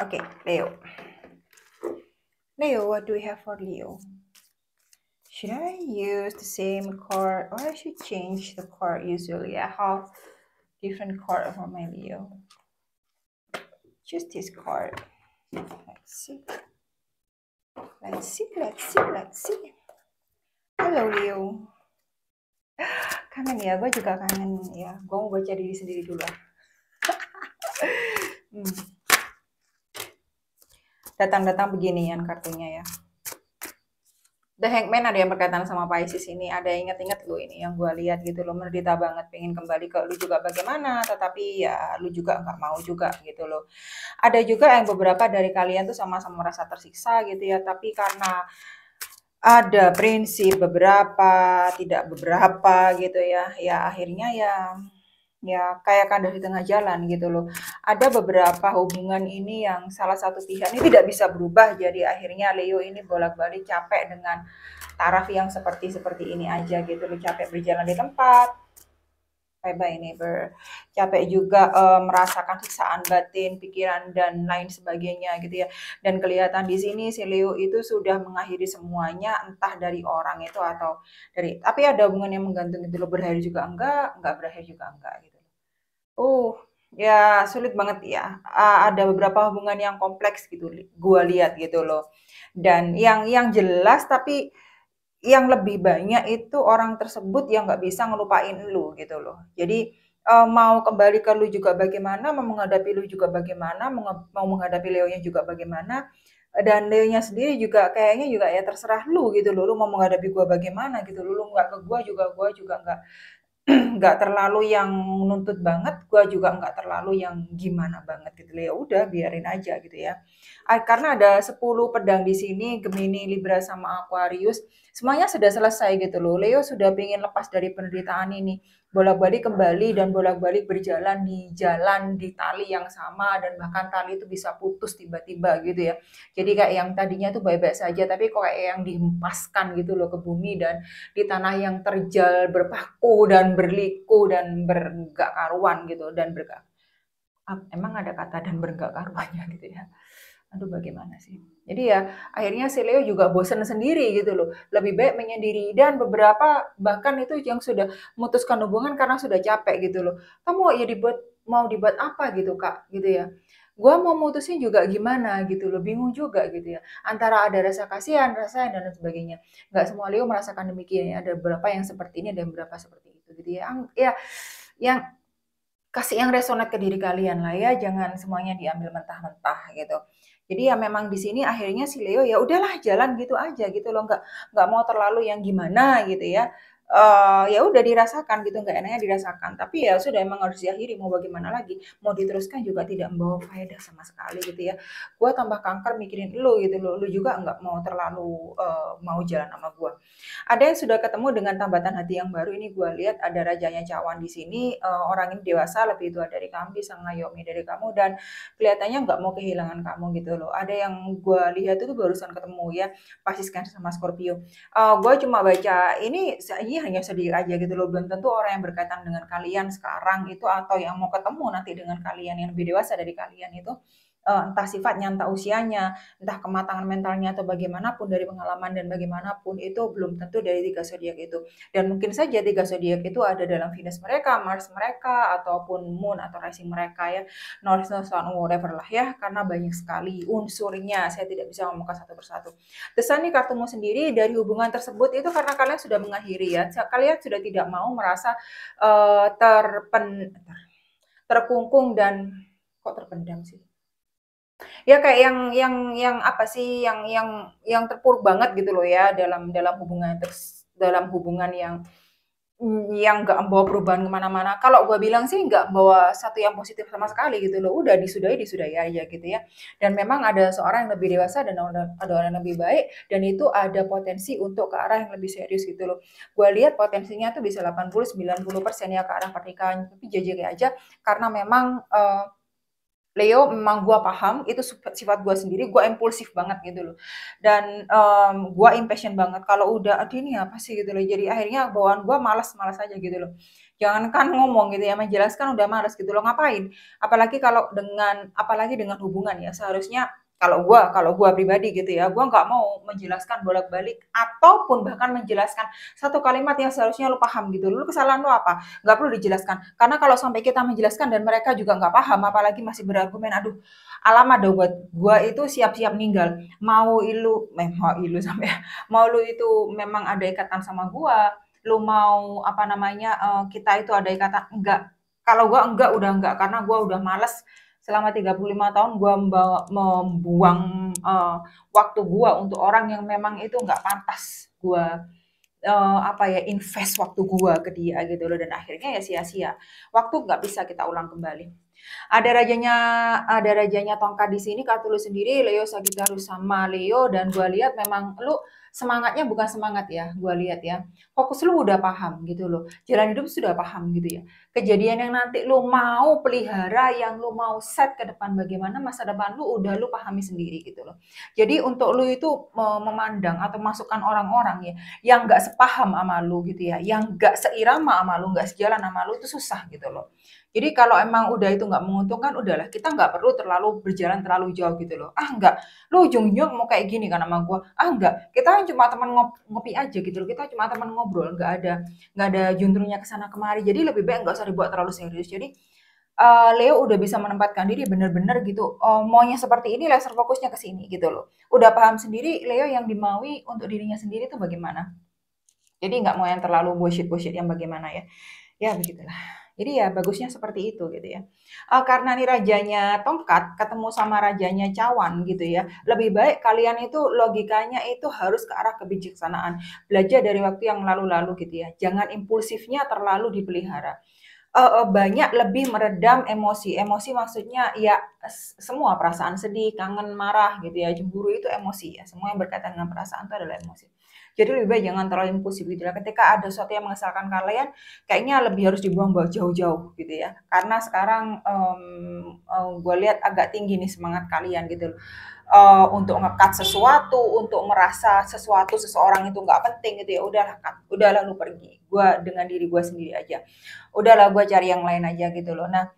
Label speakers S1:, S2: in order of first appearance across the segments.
S1: Okay, Leo. Leo, what do we have for Leo? Should I use the same card or I should change the card usually? I have different card for my Leo. Just this card. Let's see. Let's see, let's see, let's see. Halo Leo. Kangen ya, gue juga kangen ya. Gue mau baca diri sendiri dulu. Datang-datang beginian kartunya ya. The Hangman ada yang berkaitan sama Pisces ini, ada yang inget-inget lu ini yang gue lihat gitu loh, menderita banget pengen kembali ke lu juga bagaimana, tetapi ya lu juga nggak mau juga gitu loh. Ada juga yang beberapa dari kalian tuh sama-sama merasa tersiksa gitu ya, tapi karena ada prinsip beberapa, tidak beberapa gitu ya, ya akhirnya ya kayak kandas di tengah jalan gitu loh. Ada beberapa hubungan ini yang salah satu pihak ini tidak bisa berubah, jadi akhirnya Leo ini bolak-balik capek dengan taraf yang seperti ini aja gitu loh, capek berjalan di tempat, bye-bye neighbor, capek juga merasakan siksaan batin, pikiran dan lain sebagainya gitu ya. Dan kelihatan di sini si Leo itu sudah mengakhiri semuanya, entah dari orang itu atau dari, tapi ada hubungan yang menggantung gitu loh, berakhir juga enggak berakhir juga enggak gitu. Ya sulit banget ya. Ada beberapa hubungan yang kompleks gitu, gua lihat gitu loh. Dan yang jelas tapi yang lebih banyak itu orang tersebut yang nggak bisa ngelupain lu gitu loh. Jadi mau kembali ke lu juga bagaimana, mau menghadapi lu juga bagaimana, mau menghadapi Leonya juga bagaimana, dan Leonya sendiri juga kayaknya juga ya terserah lu gitu loh. Lu mau menghadapi gua bagaimana gitu loh. Lu nggak ke gua juga nggak nggak terlalu yang nuntut banget, gua juga nggak terlalu yang gimana banget gitu. Ya udah biarin aja gitu ya. Karena ada 10 pedang di sini, Gemini, Libra, sama Aquarius, semuanya sudah selesai gitu loh. Leo sudah pengen lepas dari penderitaan ini. Bolak-balik kembali dan bolak-balik berjalan di tali yang sama dan bahkan tali itu bisa putus tiba-tiba gitu ya. Jadi kayak yang tadinya tuh baik-baik saja tapi kok kayak yang dihempaskan gitu loh ke bumi dan di tanah yang terjal berpaku dan berliku dan berenggak karuan gitu dan emang ada kata dan berenggak karuannya gitu ya. Aduh bagaimana sih. Jadi ya akhirnya si Leo juga bosan sendiri gitu loh. Lebih baik menyendiri dan beberapa bahkan itu yang sudah memutuskan hubungan karena sudah capek gitu loh. Kamu ya mau dibuat apa gitu Kak gitu ya. Gua mau mutusin juga gimana gitu loh, bingung juga gitu ya. Antara ada rasa kasihan, rasa sayang dan lain sebagainya. Nggak semua Leo merasakan demikian ya. Ada beberapa yang seperti ini, ada beberapa seperti itu gitu ya. Ya yang kasih yang resonate ke diri kalian lah ya, jangan semuanya diambil mentah-mentah gitu. Jadi ya memang di sini akhirnya si Leo ya udahlah jalan gitu aja gitu loh, nggak mau terlalu yang gimana gitu ya. Ya udah dirasakan gitu, nggak enaknya dirasakan. Tapi ya sudah emang harus diakhiri, mau bagaimana lagi. Mau diteruskan juga tidak membawa faedah sama sekali gitu ya. Gua tambah kanker mikirin lu gitu loh, lu juga nggak mau terlalu mau jalan sama gua. Ada yang sudah ketemu dengan tambatan hati yang baru, ini gue lihat ada rajanya cawan di sini, orang ini dewasa, lebih tua dari kamu, bisa ngayomi dari kamu dan kelihatannya nggak mau kehilangan kamu gitu loh. Ada yang gue lihat itu barusan ketemu ya, Pisces Cancer sama Scorpio. Gue cuma baca ini hanya sedikit aja gitu loh, belum tentu orang yang berkaitan dengan kalian sekarang itu atau yang mau ketemu nanti dengan kalian yang lebih dewasa dari kalian itu, entah sifatnya, entah usianya, entah kematangan mentalnya atau bagaimanapun dari pengalaman dan bagaimanapun itu belum tentu dari 3 zodiak itu. Dan mungkin saja 3 zodiak itu ada dalam Venus mereka, Mars mereka, ataupun Moon atau rising mereka ya. North, Sun, whatever lah ya, karena banyak sekali unsurnya. Saya tidak bisa ngomongkan satu persatu. Tesan nih kartumu sendiri dari hubungan tersebut itu karena kalian sudah mengakhiri ya. Kalian sudah tidak mau merasa terkungkung dan kok terpendam sih? Ya kayak yang apa sih, yang terpuruk banget gitu loh ya dalam hubungan yang nggak membawa perubahan kemana mana. Kalau gue bilang sih nggak membawa satu yang positif sama sekali gitu loh, udah disudahi aja gitu ya. Dan memang ada seorang yang lebih dewasa dan ada orang yang lebih baik dan itu ada potensi untuk ke arah yang lebih serius gitu loh. Gue lihat potensinya tuh bisa 80-90% ya ke arah pernikahan, tapi jajak aja karena memang, Leo memang gua paham, itu sifat gua sendiri, gua impulsif banget gitu loh. Dan, gua impatient banget kalau udah, "Aduh ini apa sih?" Gitu loh. Jadi akhirnya bawaan gua malas-malas aja gitu loh. Jangankan ngomong gitu ya, menjelaskan udah males gitu loh, ngapain? Apalagi dengan hubungan ya, seharusnya kalau gua pribadi gitu ya, gua nggak mau menjelaskan bolak-balik ataupun bahkan menjelaskan satu kalimat yang seharusnya lu paham gitu. Lu kesalahan lu apa? Nggak perlu dijelaskan. Karena kalau sampai kita menjelaskan dan mereka juga nggak paham, apalagi masih berargumen, aduh, alamat dong buat gua itu siap-siap ninggal. Mau ilu sampai mau lu itu memang ada ikatan sama gua, lu mau apa namanya, kita itu ada ikatan, enggak. Kalau gua enggak, udah enggak, karena gua udah males selama 35 tahun gua membuang waktu gua untuk orang yang memang itu nggak pantas gua apa ya, invest waktu gua ke dia gitu loh, dan akhirnya ya sia-sia. Waktu nggak bisa kita ulang kembali. Ada rajanya ada rajanya tongkat di sini, kartu lu sendiri Leo Sagittarius sama Leo, dan gua lihat memang lu semangatnya bukan semangat ya, gua lihat ya. Fokus lu udah paham gitu loh. Jalan hidup sudah paham gitu ya. Kejadian yang nanti lu mau pelihara, yang lu mau set ke depan bagaimana masa depan lu udah lu pahami sendiri gitu loh. Jadi untuk lu itu memandang atau masukkan orang-orang ya yang nggak sepaham sama lu gitu ya, yang nggak seirama sama lu, nggak sejalan sama lu itu susah gitu loh. Jadi kalau emang udah itu nggak menguntungkan, udahlah kita nggak perlu terlalu berjalan terlalu jauh gitu loh. Ah nggak, lu ujung-ujung mau kayak gini kan sama gua. Ah nggak, kita kan cuma teman ngopi aja gitu loh. Kita cuma teman ngobrol, nggak ada juntrungnya ke sana kemari. Jadi lebih baik nggak usah dibuat terlalu serius. Jadi Leo udah bisa menempatkan diri bener-bener gitu, maunya seperti ini, laser fokusnya ke sini gitu loh. Udah paham sendiri Leo yang dimaui untuk dirinya sendiri itu bagaimana. Jadi nggak mau yang terlalu bullshit-bullshit yang bagaimana ya. Ya begitulah. Jadi ya bagusnya seperti itu gitu ya. Karena nih rajanya tongkat ketemu sama rajanya cawan gitu ya, lebih baik kalian itu logikanya itu harus ke arah kebijaksanaan. Belajar dari waktu yang lalu-lalu gitu ya. Jangan impulsifnya terlalu dipelihara. Banyak lebih meredam emosi. Emosi maksudnya ya semua perasaan sedih, kangen, marah gitu ya, cemburu itu emosi ya, semua yang berkaitan dengan perasaan itu adalah emosi. Jadi lebih baik jangan terlalu impulsif gitu ya, ketika ada sesuatu yang mengesalkan kalian, kayaknya lebih harus dibuang jauh-jauh gitu ya. Karena sekarang, gua lihat agak tinggi nih semangat kalian gitu loh, untuk ngekat sesuatu, untuk merasa sesuatu seseorang itu nggak penting gitu ya, udahlah cut, udahlah lu pergi, gua dengan diri gua sendiri aja. Udahlah gue cari yang lain aja gitu loh. Nah,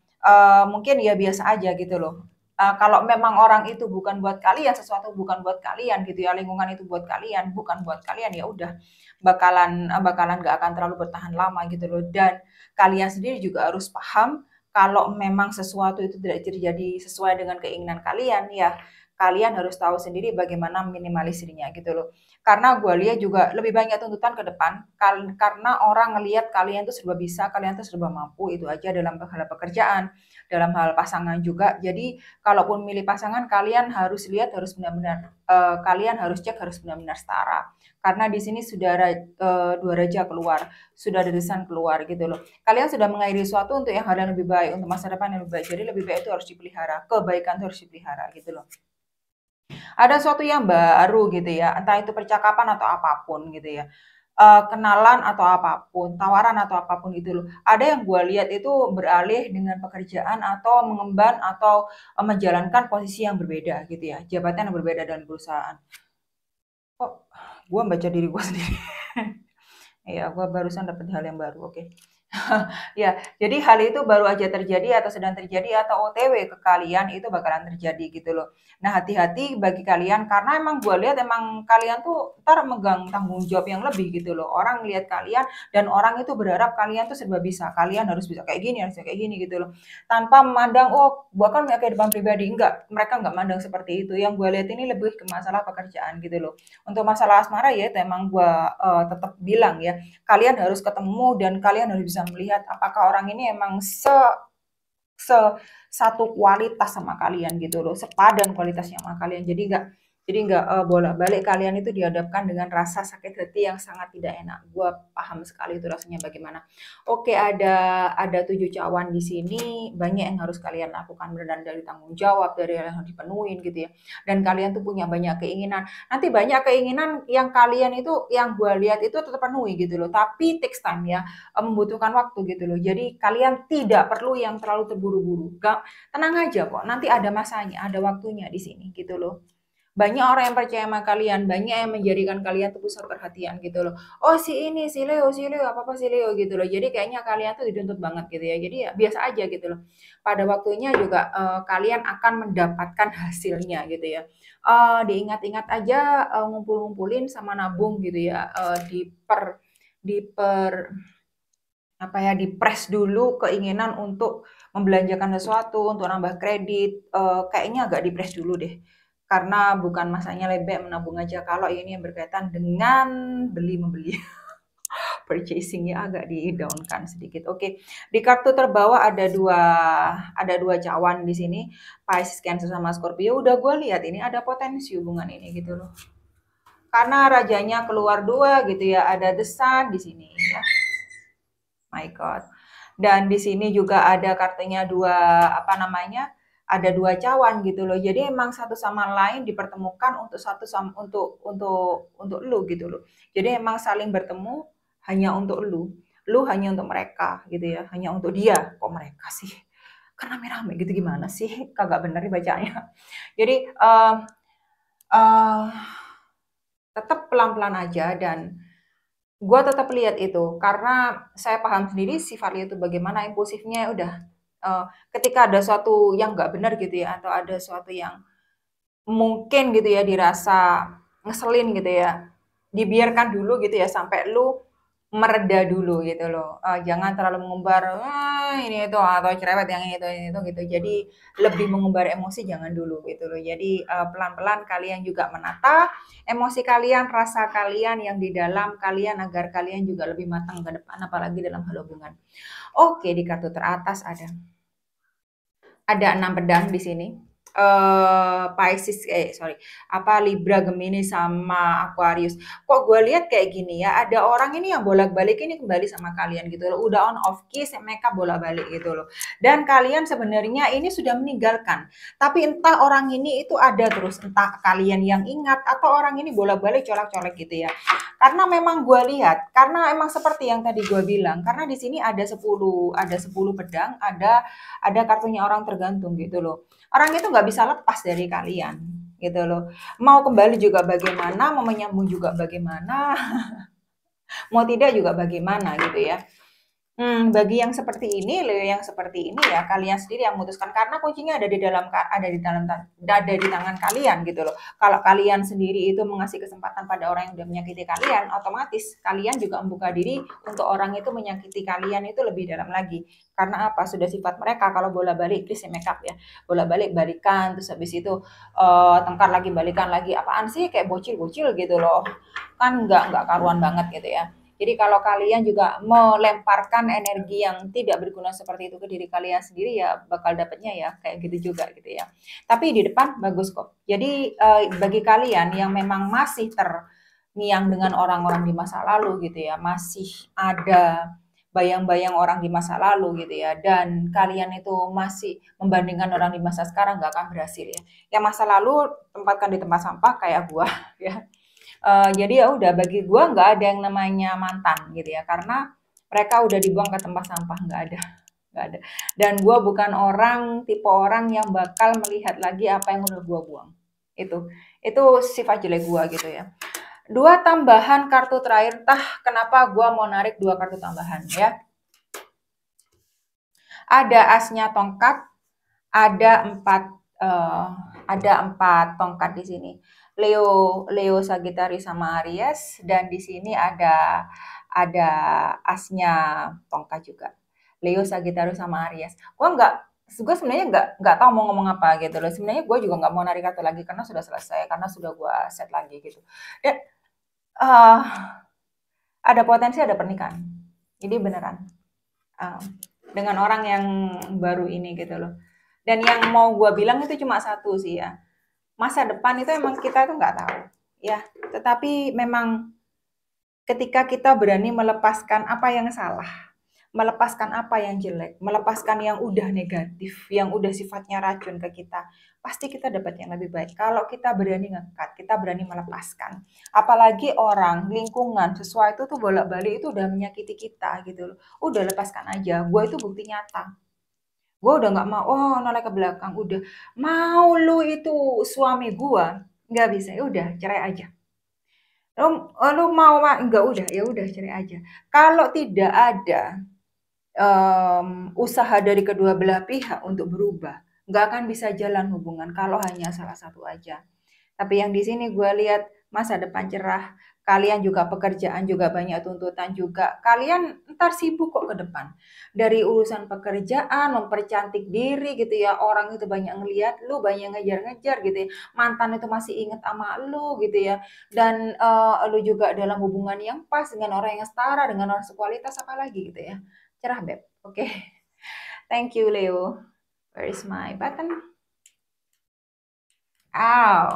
S1: mungkin ya biasa aja gitu loh. Kalau memang orang itu bukan buat kalian, sesuatu bukan buat kalian gitu ya, lingkungan itu buat kalian, bukan buat kalian, ya udah bakalan nggak akan terlalu bertahan lama gitu loh. Dan kalian sendiri juga harus paham kalau memang sesuatu itu tidak terjadi sesuai dengan keinginan kalian, ya kalian harus tahu sendiri bagaimana minimalisirnya gitu loh. Karena gue lihat juga lebih banyak tuntutan ke depan, karena orang ngelihat kalian tuh serba bisa, kalian tuh serba mampu, itu aja dalam hal pekerjaan, dalam hal pasangan juga. Jadi kalaupun milih pasangan, kalian harus lihat, harus benar-benar, kalian harus cek, harus benar-benar setara. Karena di sini sudah dua raja keluar, sudah ada desain keluar gitu loh. Kalian sudah mengakhiri sesuatu untuk yang hal yang lebih baik, untuk masa depan yang lebih baik. Jadi lebih baik itu harus dipelihara, kebaikan itu harus dipelihara gitu loh. Ada sesuatu yang baru gitu ya, entah itu percakapan atau apapun gitu ya, kenalan atau apapun, tawaran atau apapun gitu loh. Ada yang gue lihat itu beralih dengan pekerjaan atau mengemban atau, menjalankan posisi yang berbeda gitu ya, jabatan yang berbeda dengan perusahaan. Kok gue baca diri gue sendiri? Iya, gue barusan dapat hal yang baru, oke. Ya, jadi hal itu baru aja terjadi atau sedang terjadi atau OTW ke kalian itu bakalan terjadi gitu loh. Nah, hati-hati bagi kalian karena emang gue lihat emang kalian tuh ntar megang tanggung jawab yang lebih gitu loh. Orang lihat kalian dan orang itu berharap kalian tuh serba bisa. Kalian harus bisa kayak gini, harus kayak gini gitu loh. Tanpa memandang, oh, gue kan punya kehidupan pribadi. Enggak, mereka enggak mandang seperti itu. Yang gue lihat ini lebih ke masalah pekerjaan gitu loh. Untuk masalah asmara ya itu emang gue tetap bilang ya, kalian harus ketemu dan kalian harus bisa melihat apakah orang ini emang se satu kualitas sama kalian gitu loh, sepadan kualitasnya sama kalian. Jadi Jadi nggak bolak-balik kalian itu dihadapkan dengan rasa sakit hati yang sangat tidak enak. Gua paham sekali itu rasanya bagaimana. Oke, ada 7 cawan di sini, banyak yang harus kalian lakukan beneran dari tanggung jawab, dari hal yang harus dipenuhin gitu ya. Dan kalian tuh punya banyak keinginan. Nanti banyak keinginan yang kalian itu, yang gua lihat itu tetap penuhi gitu loh. Tapi takes time ya, membutuhkan waktu gitu loh. Jadi kalian tidak perlu yang terlalu terburu-buru. Tenang aja kok, nanti ada masanya, ada waktunya di sini gitu loh. Banyak orang yang percaya sama kalian, banyak yang menjadikan kalian tuh pusat perhatian gitu loh. Oh si ini, si Leo, apa-apa si Leo gitu loh. Jadi kayaknya kalian tuh dituntut banget gitu ya. Jadi ya biasa aja gitu loh. Pada waktunya juga kalian akan mendapatkan hasilnya gitu ya. Diingat-ingat aja, ngumpul-ngumpulin sama nabung gitu ya. Diper apa ya, dipres dulu keinginan untuk membelanjakan sesuatu, untuk nambah kredit, kayaknya agak dipres dulu deh. Karena bukan masanya lebih menabung aja kalau ini yang berkaitan dengan beli-membeli. Purchasing-nya agak di-down-kan sedikit. Oke, di kartu terbawah ada dua cawan di sini, Pisces, Cancer, sama Scorpio. Udah gue lihat ini ada potensi hubungan ini gitu loh. Karena rajanya keluar dua gitu ya, ada The Sun di sini ya. My God. Dan di sini juga ada kartunya dua, apa namanya, ada dua cawan gitu loh. Jadi emang satu sama lain dipertemukan untuk satu sama untuk lu gitu loh. Jadi emang saling bertemu hanya untuk lu hanya untuk mereka gitu ya, hanya untuk dia. Kok mereka sih? Kan rame-rame gitu gimana sih? Kagak bener nih bacanya. Jadi uh, tetap pelan-pelan aja dan gue tetap lihat itu, karena saya paham sendiri sifat dia itu bagaimana impulsifnya, udah, ketika ada sesuatu yang nggak benar gitu ya, atau ada sesuatu yang mungkin gitu ya dirasa ngeselin gitu ya, dibiarkan dulu gitu ya sampai lu mereda dulu gitu loh. Jangan terlalu mengumbar, ini itu atau cerewet yang ini itu gitu. Jadi lebih mengumbar emosi jangan dulu gitu loh. Jadi pelan-pelan kalian juga menata emosi kalian, rasa kalian yang di dalam kalian agar kalian juga lebih matang ke depan apalagi dalam hal hubungan. Oke, di kartu teratas ada 6 pedang di sini. Pisces, sorry, apa Libra, Gemini, sama Aquarius. Kok gue lihat kayak gini ya, ada orang ini yang bolak-balik ini kembali sama kalian gitu loh. Udah on off kiss, mereka bolak-balik gitu loh. Dan kalian sebenarnya ini sudah meninggalkan. Tapi entah orang ini itu ada terus, entah kalian yang ingat atau orang ini bolak-balik colak-colek gitu ya. Karena memang gue lihat, karena emang seperti yang tadi gue bilang, karena di sini ada 10 pedang, ada kartunya orang tergantung gitu loh. Orang itu nggak bisa lepas dari kalian gitu loh. Mau kembali juga bagaimana, mau menyambung juga bagaimana, mau tidak juga bagaimana gitu ya. Bagi yang seperti ini, Leo yang seperti ini ya kalian sendiri yang memutuskan karena kuncinya ada di tangan kalian gitu loh. Kalau kalian sendiri itu mengasih kesempatan pada orang yang udah menyakiti kalian, otomatis kalian juga membuka diri untuk orang itu menyakiti kalian itu lebih dalam lagi. Karena apa? Sudah sifat mereka kalau bola-balik please make up ya. Bola-balik balikan terus habis itu tengkar lagi balikan lagi. Apaan sih kayak bocil-bocil gitu loh. Kan nggak karuan banget gitu ya. Jadi kalau kalian juga melemparkan energi yang tidak berguna seperti itu ke diri kalian sendiri ya bakal dapatnya ya kayak gitu juga gitu ya. Tapi di depan bagus kok. Jadi bagi kalian yang memang masih terngiang dengan orang-orang di masa lalu gitu ya, masih ada bayang-bayang orang di masa lalu gitu ya, dan kalian itu masih membandingkan orang di masa sekarang nggak akan berhasil ya. Yang masa lalu tempatkan di tempat sampah kayak gua ya. Jadi ya udah bagi gue nggak ada yang namanya mantan gitu ya karena mereka udah dibuang ke tempat sampah nggak ada dan gue bukan tipe orang yang bakal melihat lagi apa yang udah gue buang itu sifat jelek gue gitu ya. Dua tambahan kartu terakhir, kenapa gue mau narik dua kartu tambahan ya. Ada asnya tongkat, ada empat tongkat di sini. Leo, Sagittarius sama Aries, dan di sini ada asnya tongkat juga. Leo, Sagittarius sama Aries. Gue sebenarnya nggak tahu mau ngomong apa gitu loh. Sebenarnya gue juga nggak mau narik kartu lagi karena sudah selesai, karena sudah gue set lagi gitu. Dan ada potensi ada pernikahan. Jadi beneran dengan orang yang baru ini gitu loh. Dan yang mau gue bilang itu cuma satu sih ya. masa depan itu emang kita itu nggak tahu, ya. Tetapi memang ketika kita berani melepaskan apa yang salah, melepaskan apa yang jelek, melepaskan yang udah negatif, yang udah sifatnya racun ke kita, pasti kita dapat yang lebih baik. Kalau kita berani ngekat, kita berani melepaskan. Apalagi orang, lingkungan, sesuatu tuh bolak-balik itu udah menyakiti kita gitu loh. Udah lepaskan aja. Gue itu bukti nyata. Gue udah nggak mau, oh noleh ke belakang, udah. Mau lu itu suami gue, nggak bisa, ya udah cerai aja. Lu mau enggak, udah ya udah cerai aja. Kalau tidak ada usaha dari kedua belah pihak untuk berubah, nggak akan bisa jalan hubungan kalau hanya salah satu aja. Tapi yang di sini gue lihat masa depan cerah. Kalian juga pekerjaan juga banyak tuntutan juga. Kalian ntar sibuk kok ke depan. Dari urusan pekerjaan, mempercantik diri gitu ya. Orang itu banyak ngeliat lu, banyak ngejar-ngejar gitu ya. Mantan itu masih inget sama lu gitu ya. Dan lu juga dalam hubungan yang pas dengan orang yang setara, dengan orang sekualitas apalagi gitu ya. Cerah, Beb. Oke. Thank you, Leo. Where is my button? Ow.